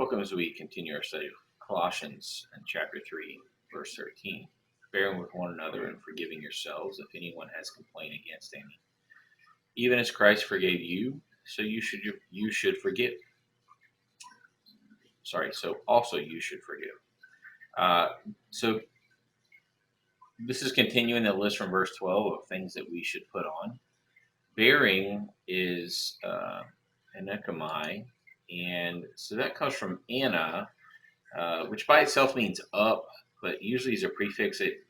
Welcome as we continue our study of Colossians and chapter 3, verse 13. Bearing with one another and forgiving yourselves if anyone has complaint against any. Even as Christ forgave you, so you should forgive. So also you should forgive. So this is continuing the list from verse 12 of things that we should put on. Bearing is anakamai, and so that comes from Anna, which by itself means up, but usually as a prefix it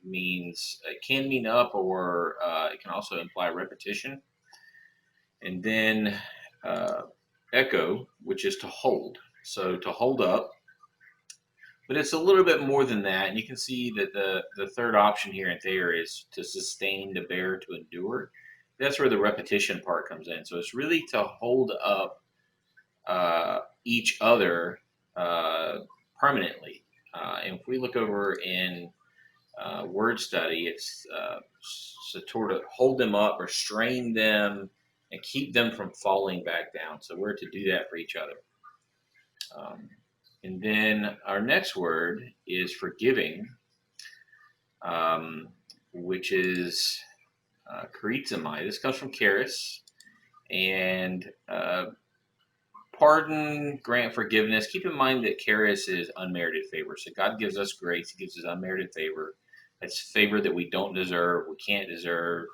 can mean up, or it can also imply repetition. And then echo, which is to hold. So to hold up, but it's a little bit more than that. And you can see that the third option here and there is to sustain, to bear, to endure. That's where the repetition part comes in. So it's really to hold up each other permanently. And if we look over in word study, it's to hold them up or strain them and keep them from falling back down. So we're to do that for each other. And then our next word is forgiving, which is charizomai. This comes from charis, and pardon, grant forgiveness. Keep in mind that charis is unmerited favor. So God gives us grace. He gives us unmerited favor. That's favor that we don't deserve, we can't deserve.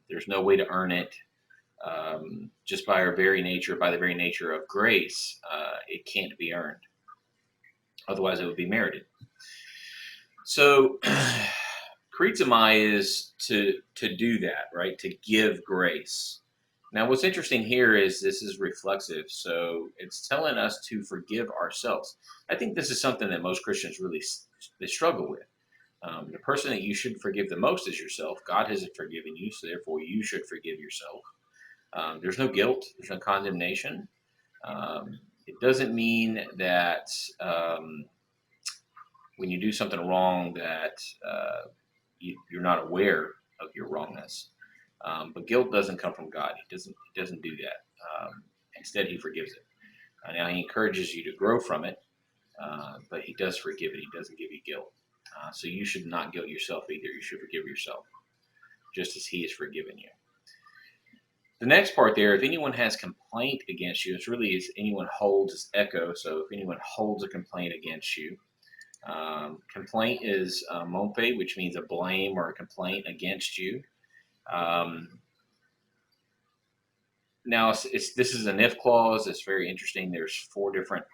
There's no way to earn it. Just by the very nature of grace, it can't be earned. Otherwise, it would be merited. So, charizomai is to do that, right? To give grace. Now, what's interesting here is this is reflexive, so it's telling us to forgive ourselves. I think this is something that most Christians really they struggle with. The person that you should forgive the most is yourself. God hasn't forgiven you, so therefore you should forgive yourself. There's no guilt. There's no condemnation. It doesn't mean that when you do something wrong that you're not aware of your wrongness. But guilt doesn't come from God. He doesn't do that. Instead, He forgives it. Now He encourages you to grow from it, but He does forgive it. He doesn't give you guilt. So you should not guilt yourself either. You should forgive yourself, just as He has forgiven you. The next part there, if anyone has complaint against you, it's really if anyone holds, it's echo. So if anyone holds a complaint against you, complaint is monpe, which means a blame or a complaint against you. Now, this is an if clause. It's very interesting. There's 4 different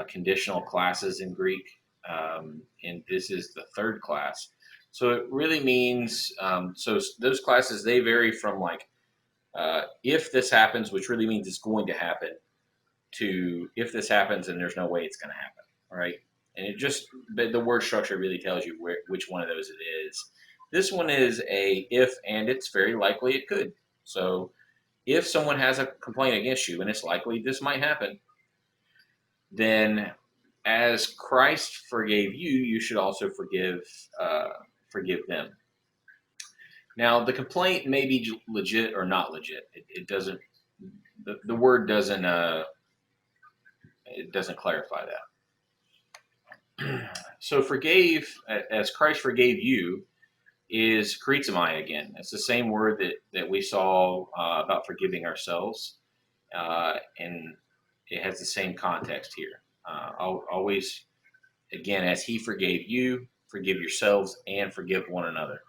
conditional classes in Greek, and this is the third class. So it really means, so those classes, they vary from like, if this happens, which really means it's going to happen, to if this happens and there's no way it's going to happen, right? And the word structure really tells you which one of those it is. This one is a if, and it's very likely it could. So if someone has a complaint against you, and it's likely this might happen, then as Christ forgave you, you should also forgive them. Now, the complaint may be legit or not legit. It doesn't. The word doesn't. It doesn't clarify that. So, forgave as Christ forgave you is charizomai again. It's the same word that we saw about forgiving ourselves, and it has the same context here. Always, again, as He forgave you, forgive yourselves and forgive one another.